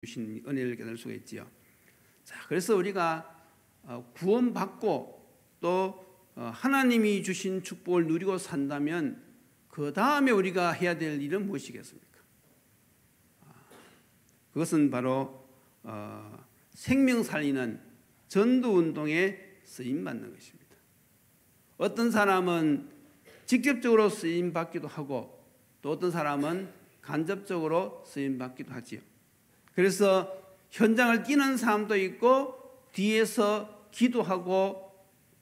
주신 은혜를 깨달을 수가 있지요. 자, 그래서 우리가 구원받고 또 하나님이 주신 축복을 누리고 산다면 그 다음에 우리가 해야 될 일은 무엇이겠습니까? 그것은 바로 생명 살리는 전도운동에 쓰임받는 것입니다. 어떤 사람은 직접적으로 쓰임받기도 하고 또 어떤 사람은 간접적으로 쓰임받기도 하지요. 그래서 현장을 뛰는 사람도 있고 뒤에서 기도하고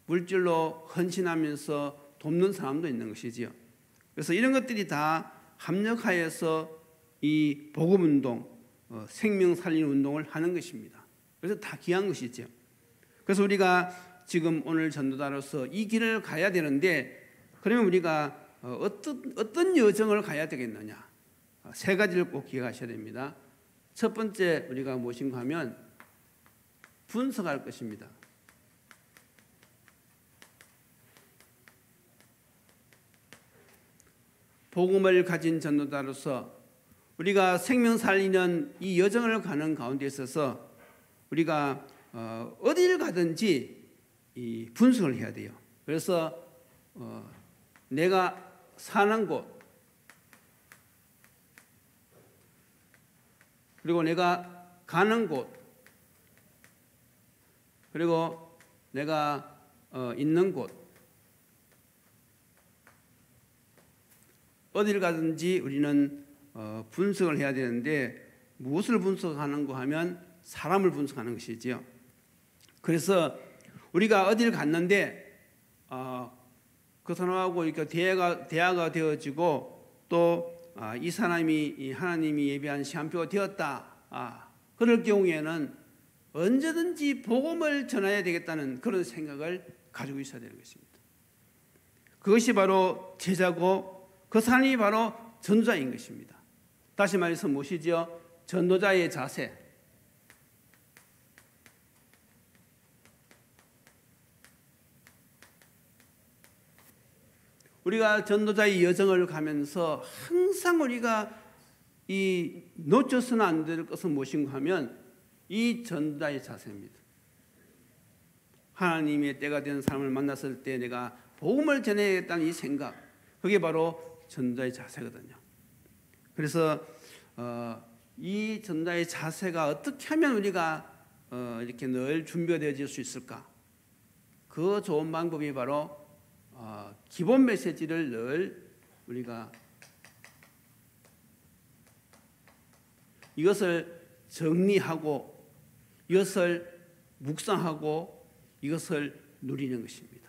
물질로 헌신하면서 돕는 사람도 있는 것이지요. 그래서 이런 것들이 다 합력하여서 이 복음운동, 생명 살리는 운동을 하는 것입니다. 그래서 다 귀한 것이죠. 그래서 우리가 지금 오늘 전도자로서 이 길을 가야 되는데 그러면 우리가 어떤 여정을 가야 되겠느냐? 세 가지를 꼭 기억하셔야 됩니다. 첫 번째 우리가 무엇인가 하면 분석할 것입니다. 복음을 가진 전도자로서 우리가 생명 살리는 이 여정을 가는 가운데 있어서 우리가 어디를 가든지 이 분석을 해야 돼요. 그래서 내가 사는 곳 그리고 내가 가는 곳 그리고 내가 있는 곳 어디를 가든지 우리는 분석을 해야 되는데 무엇을 분석하는가 하면 사람을 분석하는 것이지요. 그래서 우리가 어디를 갔는데 그 사람하고 이렇게 대화가 되어지고 또 이 사람이 하나님이 예비한 시간표가 되었다. 그럴 경우에는 언제든지 복음을 전해야 되겠다는 그런 생각을 가지고 있어야 되는 것입니다. 그것이 바로 제자고 그 사람이 바로 전도자인 것입니다. 다시 말해서 무엇이죠? 전도자의 자세. 우리가 전도자의 여정을 가면서 항상 우리가 이 놓쳐서는 안 될 것은 무엇인가 하면 이 전도자의 자세입니다. 하나님의 때가 된 사람을 만났을 때 내가 복음을 전해야겠다는 이 생각, 그게 바로 전도자의 자세거든요. 그래서 이 전도자의 자세가 어떻게 하면 우리가 이렇게 늘 준비가 되어질 수 있을까? 그 좋은 방법이 바로 기본 메시지를 늘 우리가 이것을 정리하고 이것을 묵상하고 이것을 누리는 것입니다.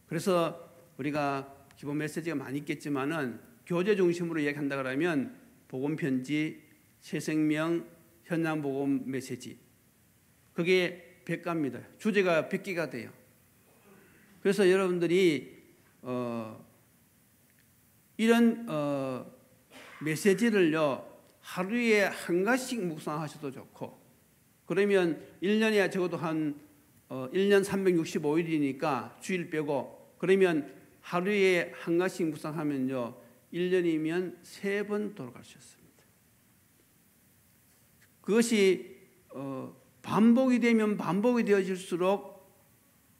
그래서 우리가 기본 메시지가 많이 있겠지만은 교제 중심으로 이야기한다 그러면 복음 편지, 새생명, 현장 복음 메시지 그게 100가입니다. 주제가 100개가 돼요. 그래서 여러분들이 이런 메시지를요 하루에 한 가지씩 묵상하셔도 좋고 그러면 1년에 적어도 한 1년 365일이니까 주일 빼고 그러면 하루에 한 가지씩 묵상하면요 1년이면 3번 돌아갈 수 있습니다. 그것이 반복이 되면 반복이 되어질수록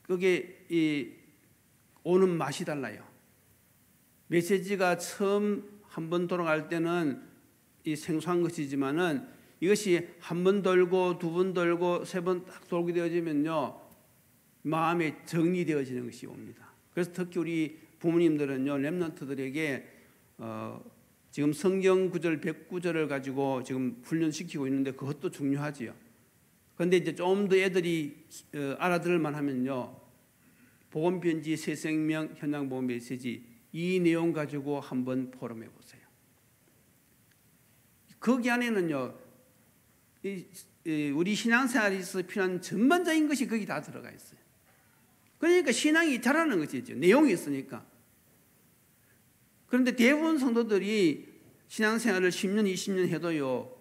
그게 오는 맛이 달라요. 메시지가 처음 한 번 돌아갈 때는 이 생소한 것이지만은 이것이 한 번 돌고 두 번 돌고 세 번 딱 돌게 되어지면요 마음에 정리되어지는 것이 옵니다. 그래서 특히 우리 부모님들은요 렘넌트들에게 지금 성경 구절 109절을 가지고 지금 훈련시키고 있는데 그것도 중요하지요. 그런데 이제 좀 더 애들이 알아들을 만하면요 복음 편지, 새생명, 현장 복음 메시지 이 내용 가지고 한번 포럼해 보세요. 거기 안에는요 우리 신앙생활에서 필요한 전반적인 것이 거기 다 들어가 있어요. 그러니까 신앙이 자라는 것이죠. 내용이 있으니까. 그런데 대부분 성도들이 신앙생활을 10년, 20년 해도요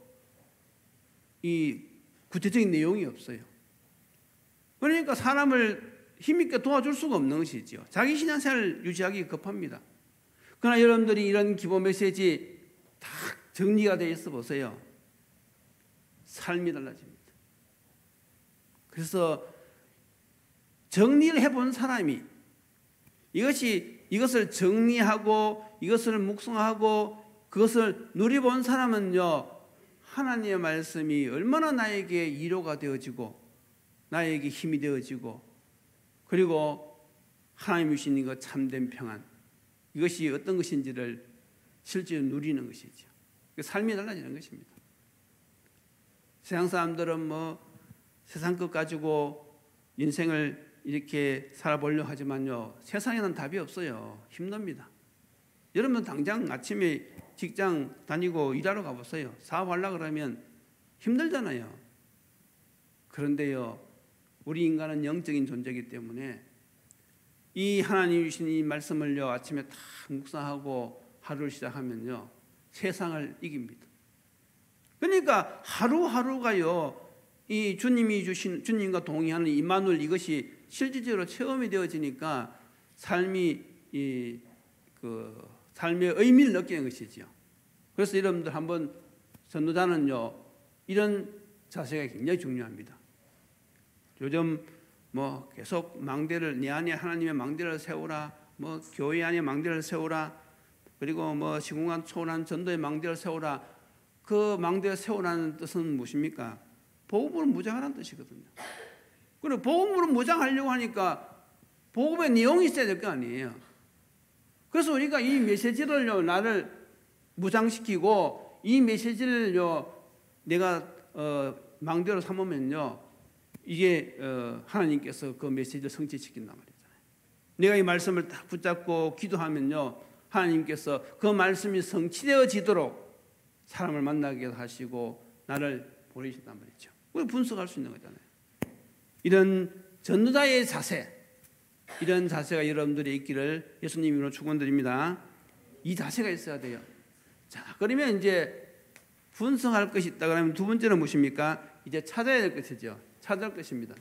이 구체적인 내용이 없어요. 그러니까 사람을 힘있게 도와줄 수가 없는 것이죠. 자기 신앙생활을 유지하기 급합니다. 그러나 여러분들이 이런 기본 메시지 다 정리가 되어 있어 보세요. 삶이 달라집니다. 그래서 정리를 해본 사람이 이것을 정리하고 이것을 묵상하고 그것을 누려본 사람은요, 하나님의 말씀이 얼마나 나에게 위로가 되어지고 나에게 힘이 되어지고 그리고 하나님이 주신 이거 참된 평안, 이것이 어떤 것인지를 실제로 누리는 것이죠. 삶이 달라지는 것입니다. 세상 사람들은 뭐 세상 것 가지고 인생을 이렇게 살아보려고 하지만요, 세상에는 답이 없어요. 힘듭니다. 여러분 당장 아침에 직장 다니고 일하러 가보세요. 사업하려고 그러면 힘들잖아요. 그런데요, 우리 인간은 영적인 존재이기 때문에 이 하나님이 주신 이 말씀을요, 아침에 딱 묵상하고 하루를 시작하면요, 세상을 이깁니다. 그러니까 하루하루가요, 이 주님이 주신, 주님과 동의하는 임마누엘, 이것이 실질적으로 체험이 되어지니까 삶의 의미를 느끼는 것이죠. 그래서 여러분들 한번, 전도자는요, 이런 자세가 굉장히 중요합니다. 요즘 뭐 계속 망대를, 내 안에 하나님의 망대를 세우라, 뭐 교회 안에 망대를 세우라, 그리고 뭐 시공간 초월한 전도의 망대를 세우라. 그 망대를 세우라는 뜻은 무엇입니까? 복음으로 무장하라는 뜻이거든요. 그리고 복음으로 무장하려고 하니까 복음의 내용이 있어야 될 거 아니에요. 그래서 우리가 이 메시지를요, 나를 무장시키고 이 메시지를요, 내가 망대로 삼으면요, 이게 하나님께서 그 메시지를 성취시킨단 말이잖아요. 내가 이 말씀을 딱 붙잡고 기도하면요, 하나님께서 그 말씀이 성취되어지도록 사람을 만나게 하시고 나를 보내신단 말이죠. 그걸 분석할 수 있는 거잖아요. 이런 전도자의 자세, 이런 자세가 여러분들이 있기를 예수님으로 축원드립니다. 이 자세가 있어야 돼요. 자, 그러면 이제 분석할 것이 있다 그러면 두 번째는 무엇입니까? 이제 찾아야 될 것이죠. 찾을 것입니다.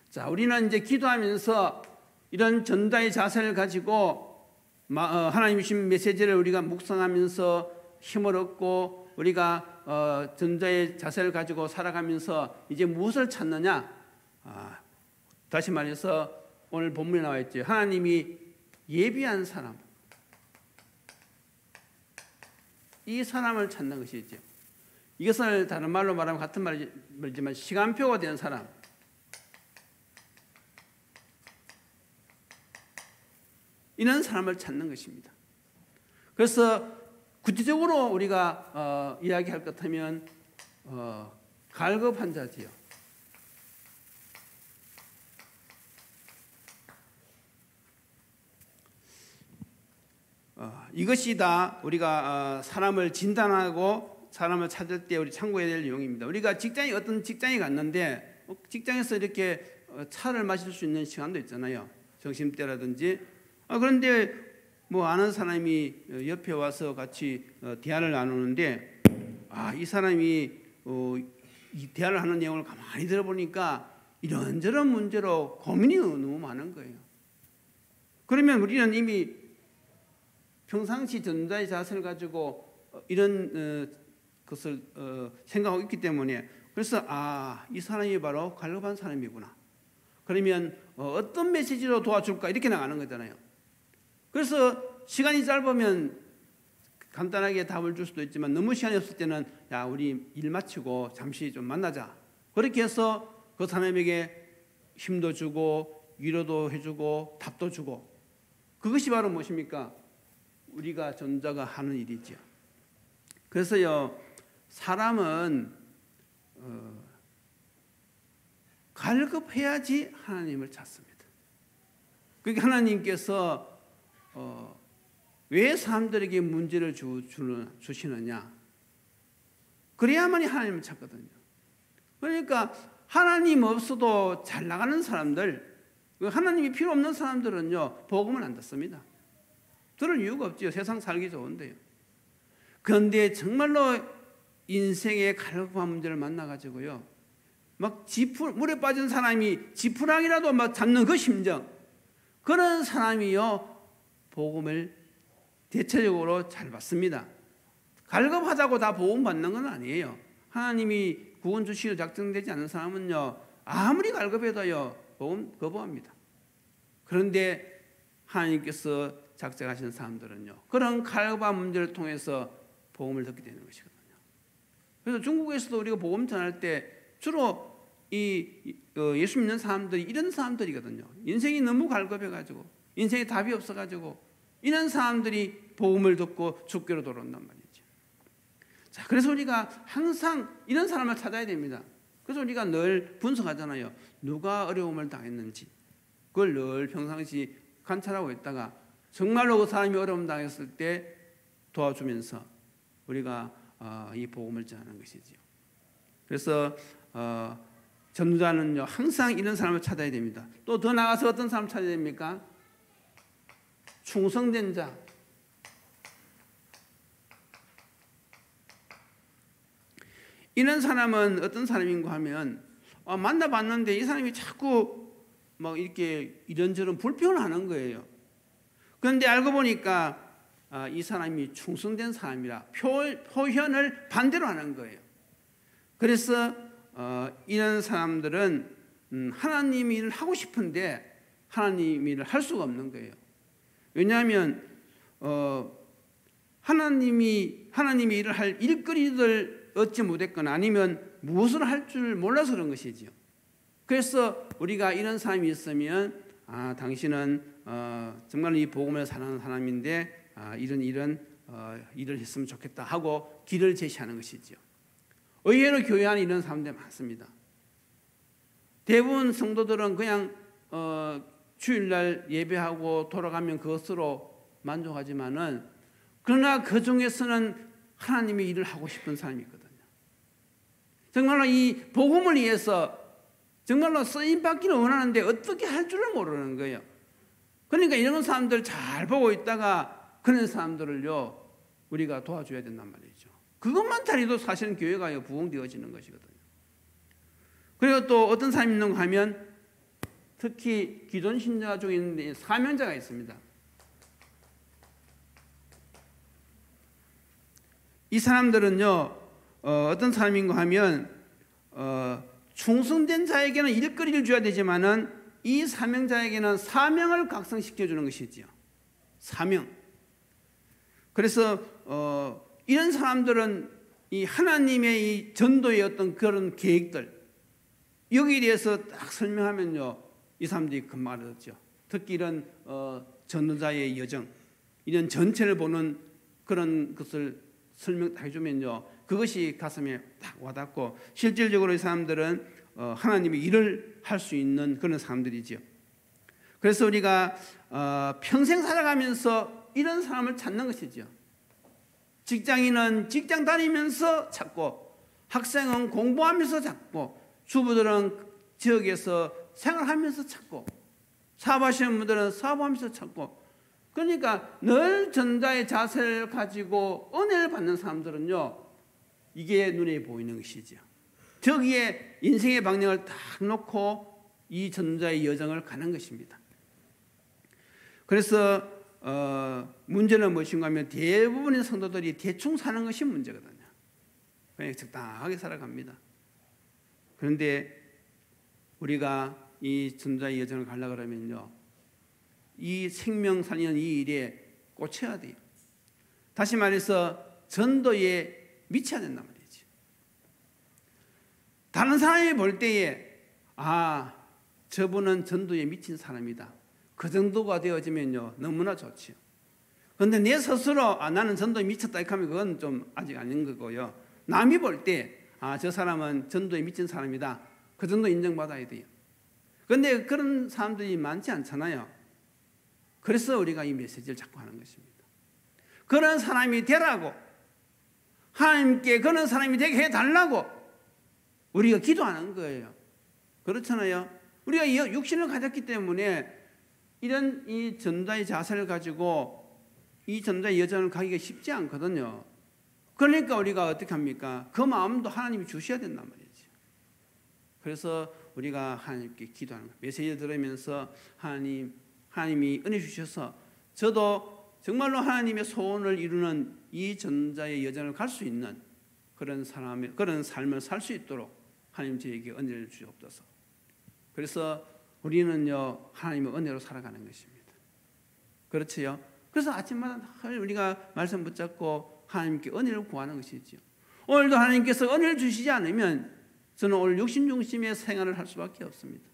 자, 우리는 이제 기도하면서 이런 전도자의 자세를 가지고 하나님이 주신 메시지를 우리가 묵상하면서 힘을 얻고 우리가 전도자의 자세를 가지고 살아가면서 이제 무엇을 찾느냐? 다시 말해서 오늘 본문에 나와 있죠. 하나님이 예비한 사람, 이 사람을 찾는 것이죠. 이것을 다른 말로 말하면 같은 말이지만 시간표가 된 사람, 이런 사람을 찾는 것입니다. 그래서 구체적으로 우리가 이야기할 것 같으면 갈급한 자지요. 이것이 다 우리가 사람을 진단하고 사람을 찾을 때 우리 참고해야 될 내용입니다. 우리가 어떤 직장에 갔는데 직장에서 이렇게 차를 마실 수 있는 시간도 있잖아요. 점심때라든지. 그런데 뭐 아는 사람이 옆에 와서 같이 대화를 나누는데 이 사람이 이 대화를 하는 내용을 가만히 들어보니까 이런저런 문제로 고민이 너무 많은 거예요. 그러면 우리는 이미 평상시 전도자의 자세를 가지고 이런 것을 생각하고 있기 때문에 그래서 이 사람이 바로 갈급한 사람이구나. 그러면 어떤 메시지로 도와줄까 이렇게 나가는 거잖아요. 그래서 시간이 짧으면 간단하게 답을 줄 수도 있지만 너무 시간이 없을 때는 야, 우리 일 마치고 잠시 좀 만나자. 그렇게 해서 그 사람에게 힘도 주고 위로도 해주고 답도 주고, 그것이 바로 무엇입니까? 우리가 전도자가 하는 일이죠. 그래서요, 사람은 갈급해야지 하나님을 찾습니다. 그러니까 하나님께서 왜 사람들에게 문제를 주시느냐? 그래야만이 하나님을 찾거든요. 그러니까 하나님 없어도 잘 나가는 사람들, 하나님이 필요 없는 사람들은요, 복음을 안 듣습니다. 들을 이유가 없죠. 세상 살기 좋은데요. 그런데 정말로 인생의 갈급한 문제를 만나가지고요, 막 물에 빠진 사람이 지푸라기라도 막 잡는 그 심정, 그런 사람이요, 복음을 대체적으로 잘 받습니다. 갈급하다고 다 복음 받는 건 아니에요. 하나님이 구원 주시기로 작정되지 않은 사람은요, 아무리 갈급해도요 복음 거부합니다. 그런데 하나님께서 작정하신 사람들은요, 그런 갈급한 문제를 통해서 복음을 듣게 되는 것이거든요. 그래서 중국에서도 우리가 복음 전할 때 주로 예수 믿는 사람들이 이런 사람들이거든요. 인생이 너무 갈급해가지고 인생에 답이 없어가지고 이런 사람들이 복음을 듣고 주께로 돌아온단 말이죠. 자, 그래서 우리가 항상 이런 사람을 찾아야 됩니다. 그래서 우리가 늘 분석하잖아요. 누가 어려움을 당했는지 그걸 늘 평상시 관찰하고 있다가 정말로 그 사람이 어려움 당했을 때 도와주면서 우리가 이 복음을 전하는 것이지요. 그래서 전도자는요 항상 이런 사람을 찾아야 됩니다. 또 더 나아가서 어떤 사람을 찾아야 됩니까? 충성된 자. 이런 사람은 어떤 사람인가 하면 만나봤는데 이 사람이 자꾸 막 이렇게 이런저런 불평을 하는 거예요. 그런데 알고 보니까 이 사람이 충성된 사람이라 표현을 반대로 하는 거예요. 그래서 이런 사람들은 하나님 일을 하고 싶은데 하나님 일을 할 수가 없는 거예요. 왜냐하면 하나님이 일을 할 일거리를 얻지 못했거나 아니면 무엇을 할 줄 몰라서 그런 것이지요. 그래서 우리가 이런 사람이 있으면 당신은 정말 이 복음을 사랑하는 사람인데 이런 일을 했으면 좋겠다 하고 길을 제시하는 것이지요. 의외로 교회 안에 이런 사람들 많습니다. 대부분 성도들은 그냥 주일날 예배하고 돌아가면 그것으로 만족하지만은 그러나 그 중에서는 하나님의 일을 하고 싶은 사람이 있거든요. 정말로 이 복음을 위해서 정말로 쓰임 받기를 원하는데 어떻게 할 줄을 모르는 거예요. 그러니까 이런 사람들 잘 보고 있다가 그런 사람들을요 우리가 도와줘야 된단 말이죠. 그것만 잘해도 사실은 교회가 부흥되어지는 것이거든요. 그리고 또 어떤 사람이 있는가 하면 특히 기존 신자 중에 있는데 사명자가 있습니다. 이 사람들은요 어떤 사람인가 하면 충성된 자에게는 일거리를 줘야 되지만은 이 사명자에게는 사명을 각성시켜 주는 것이지요. 사명. 그래서 이런 사람들은 이 하나님의 이 전도의 어떤 그런 계획들 여기에 대해서 딱 설명하면요 이 사람들이 금방 알아듣죠. 특히 이런 전도자의 여정 이런 전체를 보는 그런 것을 설명해 주면요 그것이 가슴에 딱 와닿고 실질적으로 이 사람들은 하나님의 일을 할 수 있는 그런 사람들이지요. 그래서 우리가 평생 살아가면서 이런 사람을 찾는 것이죠. 직장인은 직장 다니면서 찾고 학생은 공부하면서 찾고 주부들은 지역에서 생활하면서 찾고 사업하시는 분들은 사업하면서 찾고 그러니까 늘 전자의 자세를 가지고 은혜를 받는 사람들은요 이게 눈에 보이는 것이죠. 저기에 인생의 방향을 딱 놓고 이 전자의 여정을 가는 것입니다. 그래서 문제는 무엇인가 하면 대부분의 성도들이 대충 사는 것이 문제거든요. 그냥 적당하게 살아갑니다. 그런데 우리가 이 전자의 여정을 가려고 그러면요 이 생명 살리는 이 일에 꽂혀야 돼요. 다시 말해서 전도에 미쳐야 된단 말이죠. 다른 사람이 볼 때에 저분은 전도에 미친 사람이다. 그 정도가 되어지면요 너무나 좋지요. 그런데 내 스스로 나는 전도에 미쳤다 이렇게 하면 그건 좀 아직 아닌 거고요. 남이 볼 때 저 사람은 전도에 미친 사람이다. 그 정도 인정받아야 돼요. 그런데 그런 사람들이 많지 않잖아요. 그래서 우리가 이 메시지를 자꾸 하는 것입니다. 그런 사람이 되라고 하나님께 그런 사람이 되게 해달라고 우리가 기도하는 거예요. 그렇잖아요. 우리가 육신을 가졌기 때문에 이런 이 전자의 자세를 가지고 이 전자의 여정을 가기가 쉽지 않거든요. 그러니까 우리가 어떻게 합니까? 그 마음도 하나님이 주셔야 된단 말이죠. 그래서 우리가 하나님께 기도하는 거예요. 메시지를 들으면서 하나님이 은혜 주셔서 저도 정말로 하나님의 소원을 이루는 이 전자의 여정을 갈 수 있는 그런 삶을 살 수 있도록 하나님 저에게 은혜를 주옵소서. 그래서 우리는요 하나님의 은혜로 살아가는 것입니다. 그렇지요? 그래서 아침마다 우리가 말씀 붙잡고 하나님께 은혜를 구하는 것이지요. 오늘도 하나님께서 은혜를 주시지 않으면 저는 오늘 육신 중심의 생활을 할 수밖에 없습니다.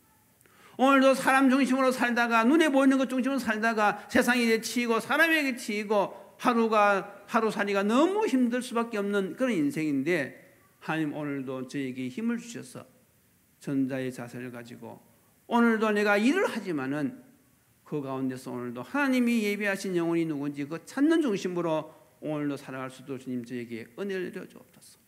오늘도 사람 중심으로 살다가 눈에 보이는 것 중심으로 살다가 세상에 치이고 사람에게 치이고 하루살이가 너무 힘들 수밖에 없는 그런 인생인데 하나님 오늘도 저에게 힘을 주셔서 전자의 자세를 가지고 오늘도 내가 일을 하지만은 그 가운데서 오늘도 하나님이 예비하신 영혼이 누군지 그 찾는 중심으로 오늘도 살아갈 수 있도록 주님 저에게 은혜를 내려주옵소서.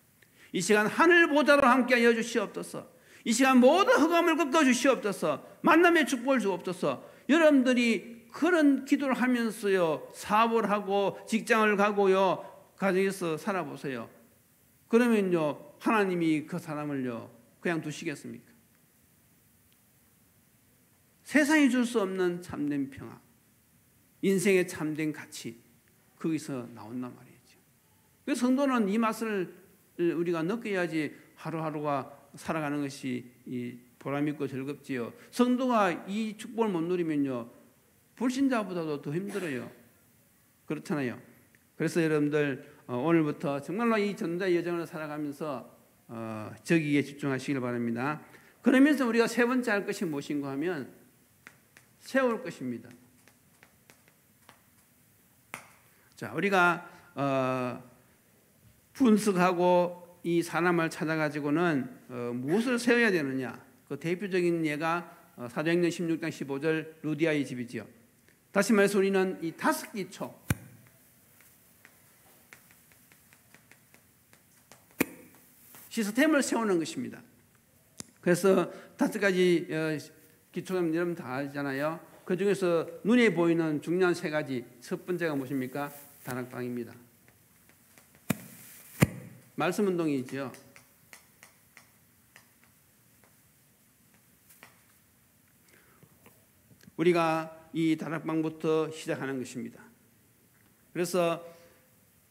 이 시간 하늘 보좌로 함께하여 주시옵소서. 이 시간 모든 흑암을 꺾어 주시옵소서. 만남의 축복을 주옵소서. 여러분들이 그런 기도를 하면서요 사업을 하고 직장을 가고요 가정에서 살아보세요. 그러면요 하나님이 그 사람을요 그냥 두시겠습니까? 세상이 줄 수 없는 참된 평화, 인생의 참된 가치 거기서 나온단 말이죠. 그래서 성도는 이 맛을 우리가 느껴야지 하루하루가 살아가는 것이 보람 있고 즐겁지요. 성도가 이 축복을 못 누리면요 불신자보다도 더 힘들어요. 그렇잖아요. 그래서 여러분들 오늘부터 정말로 이 전자의 여정을 살아가면서 저기에 집중하시길 바랍니다. 그러면서 우리가 세 번째 할 것이 무엇인가 하면 세울 것입니다. 자, 우리가 분석하고 이 사람을 찾아가지고는 무엇을 세워야 되느냐? 그 대표적인 예가 사도행전 16장 15절 루디아의 집이지요. 다시 말해서 우리는 이 5기초 시스템을 세우는 것입니다. 그래서 5가지 기초는 여러분 다 아시잖아요. 그 중에서 눈에 보이는 중요한 3가지, 첫 번째가 무엇입니까? 다락방입니다. 말씀 운동이죠. 우리가 이 다락방부터 시작하는 것입니다. 그래서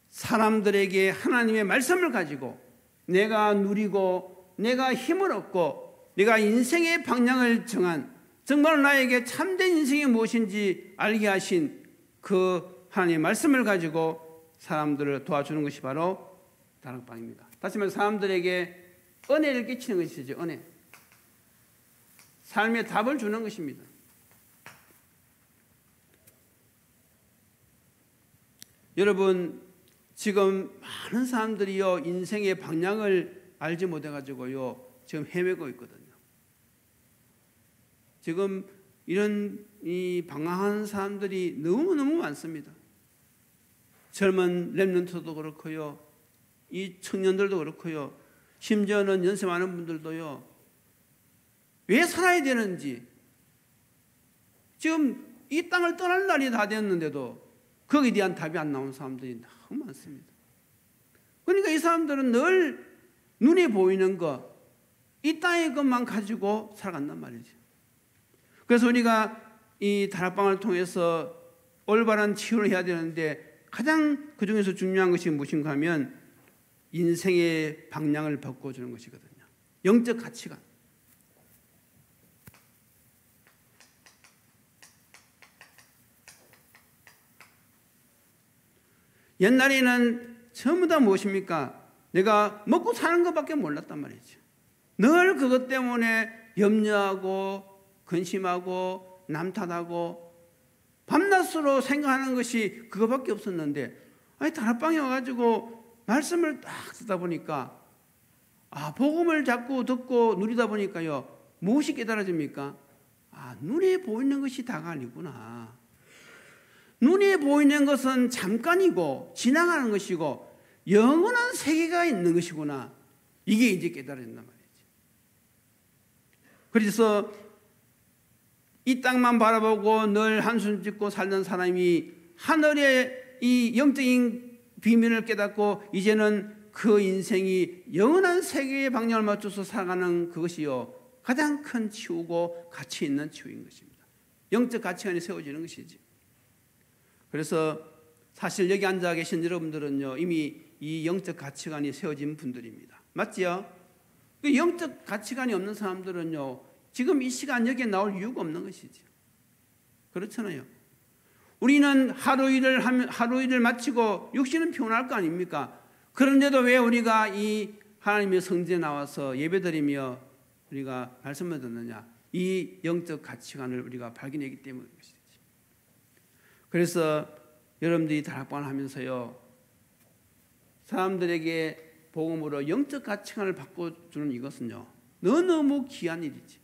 사람들에게 하나님의 말씀을 가지고 내가 누리고 내가 힘을 얻고 내가 인생의 방향을 정한 정말 나에게 참된 인생이 무엇인지 알게 하신 그 하나님의 말씀을 가지고 사람들을 도와주는 것이 바로 다락방입니다. 다시 말해서 사람들에게 은혜를 끼치는 것이죠. 은혜. 삶의 답을 주는 것입니다. 여러분 지금 많은 사람들이요 인생의 방향을 알지 못해가지고요 지금 헤매고 있거든요. 지금 이런 이 방황하는 사람들이 너무너무 많습니다. 젊은 렘넌트도 그렇고요, 이 청년들도 그렇고요, 심지어는 연세 많은 분들도요 왜 살아야 되는지 지금 이 땅을 떠날 날이 다 됐는데도 거기에 대한 답이 안 나온 사람들이 너무 많습니다. 그러니까 이 사람들은 늘 눈에 보이는 것, 이 땅의 것만 가지고 살아간단 말이죠. 그래서 우리가 이 다락방을 통해서 올바른 치유를 해야 되는데 가장 그 중에서 중요한 것이 무엇인가 하면 인생의 방향을 바꿔주는 것이거든요. 영적 가치관. 옛날에는 전부 다 무엇입니까? 내가 먹고 사는 것밖에 몰랐단 말이죠. 늘 그것 때문에 염려하고 근심하고 남 탓하고 밤낮으로 생각하는 것이 그것밖에 없었는데 다락방에 와가지고 말씀을 딱 듣다 보니까 복음을 자꾸 듣고 누리다 보니까요 무엇이 깨달아집니까? 눈에 보이는 것이 다가 아니구나. 눈에 보이는 것은 잠깐이고 지나가는 것이고 영원한 세계가 있는 것이구나. 이게 이제 깨달아진단 말이지. 그래서 이 땅만 바라보고 늘 한숨 짓고 살던 사람이 하늘의 이 영적인 비밀을 깨닫고 이제는 그 인생이 영원한 세계의 방향을 맞춰서 살아가는 그것이요 가장 큰 치유고 가치 있는 치유인 것입니다. 영적 가치관이 세워지는 것이지. 그래서 사실 여기 앉아 계신 여러분들은요, 이미 이 영적 가치관이 세워진 분들입니다. 맞지요? 그 영적 가치관이 없는 사람들은요, 지금 이 시간 여기에 나올 이유가 없는 것이죠. 그렇잖아요. 우리는 하루 일을 마치고 육신은 피곤할 거 아닙니까? 그런데도 왜 우리가 이 하나님의 성전에 나와서 예배드리며 우리가 말씀을 듣느냐? 이 영적 가치관을 우리가 발견하기 때문인 것이죠. 그래서 여러분들이 다락방을 하면서요, 사람들에게 복음으로 영적 가치관을 바꿔주는 이것은요, 너무 귀한 일이지.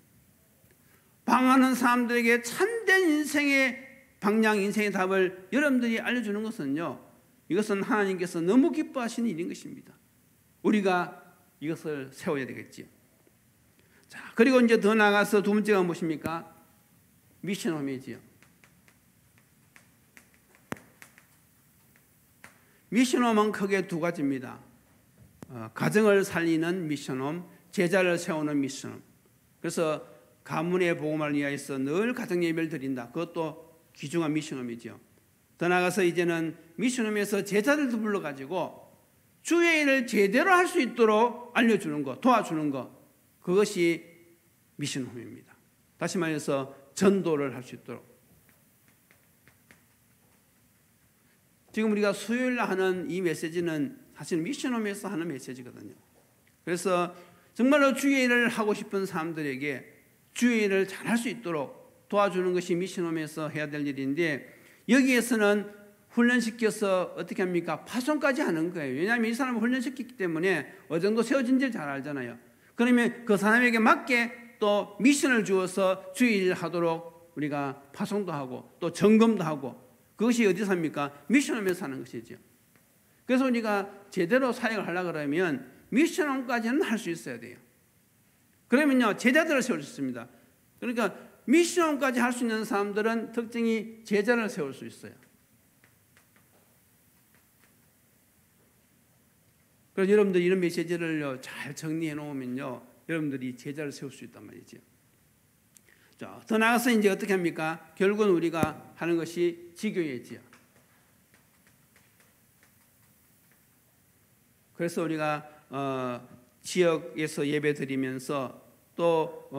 방황하는 사람들에게 참된 인생의 방향, 인생의 답을 여러분들이 알려주는 것은요, 이것은 하나님께서 너무 기뻐하시는 일인 것입니다. 우리가 이것을 세워야 되겠지요. 자, 그리고 이제 더 나아가서 두 번째가 무엇입니까? 미션홈이지요. 미션홈은 크게 두 가지입니다. 가정을 살리는 미션홈, 제자를 세우는 미션홈. 그래서 가문의 복음을 위하여서 늘 가정 예배를 드린다. 그것도 귀중한 미션홈이죠. 더 나아가서 이제는 미션홈에서 제자들도 불러가지고 주의 일을 제대로 할 수 있도록 알려주는 것, 도와주는 것, 그것이 미션홈입니다. 다시 말해서 전도를 할 수 있도록. 지금 우리가 수요일 날 하는 이 메시지는 사실 미션홈에서 하는 메시지거든요. 그래서 정말로 주의 일을 하고 싶은 사람들에게 주의 일을 잘할 수 있도록 도와주는 것이 미션홈에서 해야 될 일인데, 여기에서는 훈련시켜서 어떻게 합니까? 파송까지 하는 거예요. 왜냐하면 이 사람을 훈련시켰기 때문에 어느 정도 세워진지를 잘 알잖아요. 그러면 그 사람에게 맞게 또 미션을 주어서 주의 일을 하도록 우리가 파송도 하고 또 점검도 하고, 그것이 어디서 합니까? 미션홈에서 하는 것이죠. 그래서 우리가 제대로 사역을 하려고 그러면 미션홈까지는 할 수 있어야 돼요. 그러면요, 제자들을 세울 수 있습니다. 그러니까 미션홈까지 할 수 있는 사람들은 특징이 제자를 세울 수 있어요. 그래서 여러분들 이런 메시지를 잘 정리해 놓으면요, 여러분들이 제자를 세울 수 있단 말이죠. 자, 더 나아가서 이제 어떻게 합니까? 결국은 우리가 하는 것이 지교회지요. 그래서 우리가 지역에서 예배 드리면서 또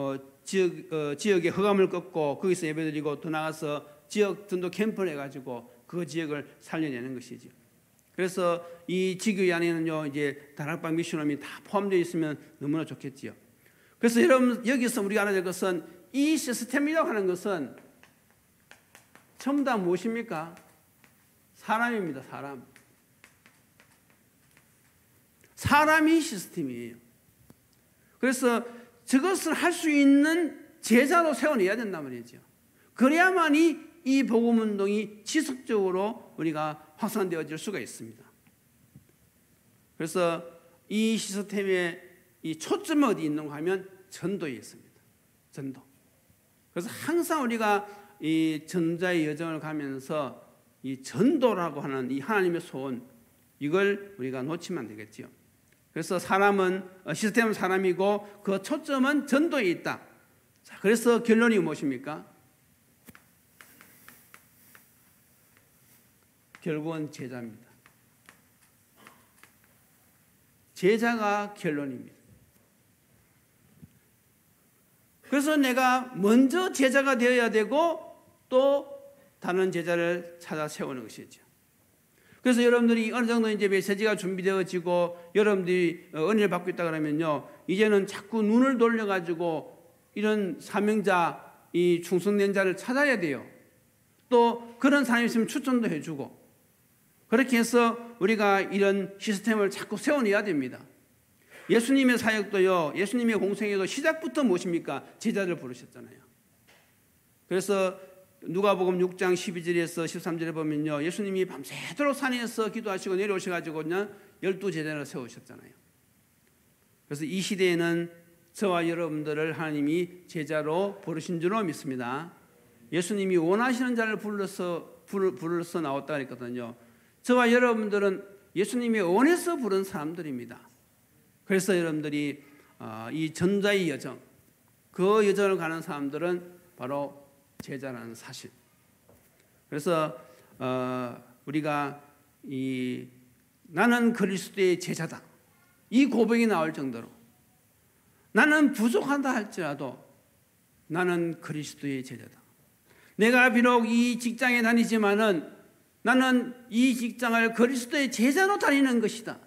지역의 허감을 끊고 거기서 예배 드리고, 더 나아가서 지역 전도 캠프를 해가지고 그 지역을 살려내는 것이죠. 그래서 이 지교회 안에는요, 이제 다락방 미션홈이 다 포함되어 있으면 너무나 좋겠지요. 그래서 여러분, 여기서 우리가 알아야 될 것은, 이 시스템이라고 하는 것은 전부 다 무엇입니까? 사람입니다. 사람이 시스템이에요. 그래서 저것을 할 수 있는 제자로 세워내야 된단 말이죠. 그래야만이 이 복음운동이 지속적으로 우리가 확산되어질 수가 있습니다. 그래서 이 시스템의 이 초점이 어디 있는가 하면 전도에 있습니다. 전도. 그래서 항상 우리가 이 전자의 여정을 가면서 이 전도라고 하는 이 하나님의 소원, 이걸 우리가 놓치면 안 되겠죠. 그래서 사람은, 시스템은 사람이고 그 초점은 전도에 있다. 자, 그래서 결론이 무엇입니까? 결국은 제자입니다. 제자가 결론입니다. 그래서 내가 먼저 제자가 되어야 되고 또 다른 제자를 찾아 세우는 것이죠. 그래서 여러분들이 어느 정도 이제 메시지가 준비되어지고 여러분들이 은혜를 받고 있다 그러면요, 이제는 자꾸 눈을 돌려가지고 이런 사명자, 이 충성된 자를 찾아야 돼요. 또 그런 사람이 있으면 추천도 해주고, 그렇게 해서 우리가 이런 시스템을 자꾸 세워내야 됩니다. 예수님의 사역도요, 예수님의 공생애도 시작부터 무엇입니까? 제자를 부르셨잖아요. 그래서 누가복음 6장 12절에서 13절에 보면요, 예수님이 밤새도록 산에서 기도하시고 내려오셔가지고 12제자를 세우셨잖아요. 그래서 이 시대에는 저와 여러분들을 하나님이 제자로 부르신 줄로 믿습니다. 예수님이 원하시는 자를 불러서 나왔다 그랬거든요. 저와 여러분들은 예수님이 원해서 부른 사람들입니다. 그래서 여러분들이 이 전자의 여정, 그 여정을 가는 사람들은 바로 제자라는 사실. 그래서 우리가 나는 그리스도의 제자다, 이 고백이 나올 정도로, 나는 부족하다 할지라도 나는 그리스도의 제자다. 내가 비록 이 직장에 다니지만은 나는 이 직장을 그리스도의 제자로 다니는 것이다.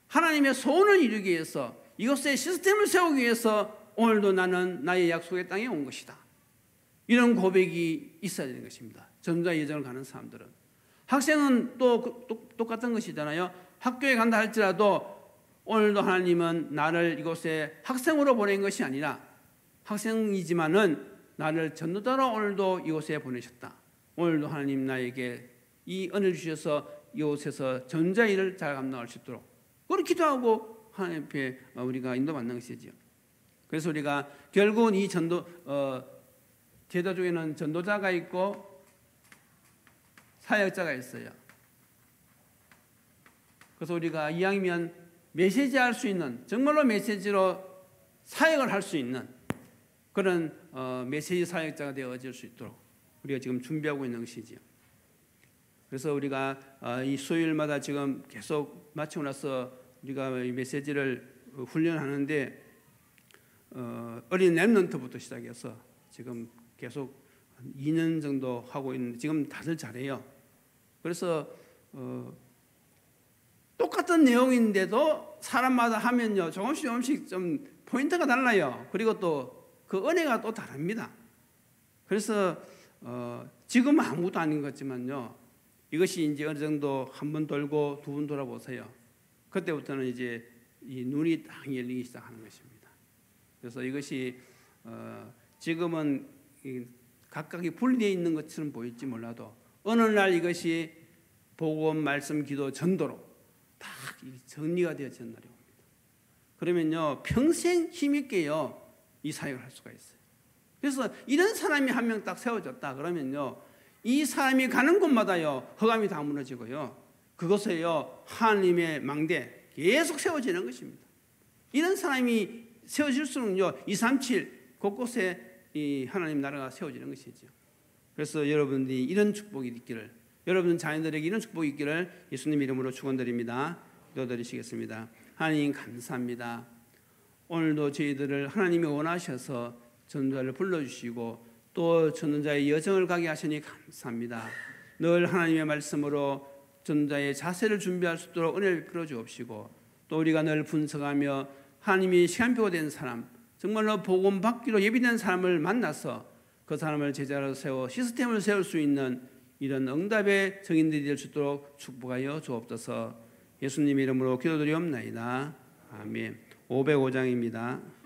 하나님의 소원을 이루기 위해서, 이것의 시스템을 세우기 위해서 오늘도 나는 나의 약속의 땅에 온 것이다. 이런 고백이 있어야 되는 것입니다. 전도자 여정을 가는 사람들은. 학생은 또 똑같은 것이잖아요. 학교에 간다 할지라도 오늘도 하나님은 나를 이곳에 학생으로 보낸 것이 아니라, 학생이지만은 나를 전도자로 오늘도 이곳에 보내셨다. 오늘도 하나님 나에게 이 은혜를 주셔서 이곳에서 전도자 일을 잘 감당할 수 있도록 그렇게 기도하고 하나님 앞에 우리가 인도받는 것이지요. 그래서 우리가 결국은 이 제자 중에는 전도자가 있고 사역자가 있어요. 그래서 우리가 이왕이면 메시지 할 수 있는, 정말로 메시지로 사역을 할 수 있는 그런 메시지 사역자가 되어질 수 있도록 우리가 지금 준비하고 있는 것이지요. 그래서 우리가 이 수요일마다 지금 계속 마치고 나서 우리가 이 메시지를 훈련하는데 어린 랩런트부터 시작해서 지금 계속 2년 정도 하고 있는데 지금 다들 잘해요. 그래서 똑같은 내용인데도 사람마다 하면요 조금씩 좀 포인트가 달라요. 그리고 또 그 은혜가 또 다릅니다. 그래서 지금은 아무것도 아닌 것 같지만요, 이것이 이제 어느 정도 한 번 돌고 두 번 돌아보세요. 그때부터는 이제 이 눈이 딱 열리기 시작하는 것입니다. 그래서 이것이 지금은 각각이 분리되어 있는 것처럼 보일지 몰라도 어느 날 이것이 복음, 말씀, 기도, 전도로 딱 정리가 되어지는 날이 옵니다. 그러면요 평생 힘있게요 이 사역을 할 수가 있어요. 그래서 이런 사람이 한 명 딱 세워졌다 그러면요 이 사람이 가는 곳마다요 허감이 다 무너지고요 그것에요 하나님의 망대 계속 세워지는 것입니다. 이런 사람이 세워질수록요 237 곳곳에 이 하나님 나라가 세워지는 것이죠. 그래서 여러분들이 이런 축복이 있기를, 여러분 자녀들에게 이런 축복이 있기를 예수님 이름으로 축원드립니다. 기도드리시겠습니다. 하나님 감사합니다. 오늘도 저희들을 하나님이 원하셔서 전도자를 불러주시고 또 전도자의 여정을 가게 하시니 감사합니다. 늘 하나님의 말씀으로 전도자의 자세를 준비할 수 있도록 은혜를 베풀어 주옵시고, 또 우리가 늘 분석하며 하나님이 시간표가 된 사람, 정말로 복음 받기로 예비된 사람을 만나서 그 사람을 제자로 세워 시스템을 세울 수 있는 이런 응답의 증인들이 될 수 있도록 축복하여 주옵소서. 예수님 이름으로 기도드리옵나이다. 아멘. 505장입니다.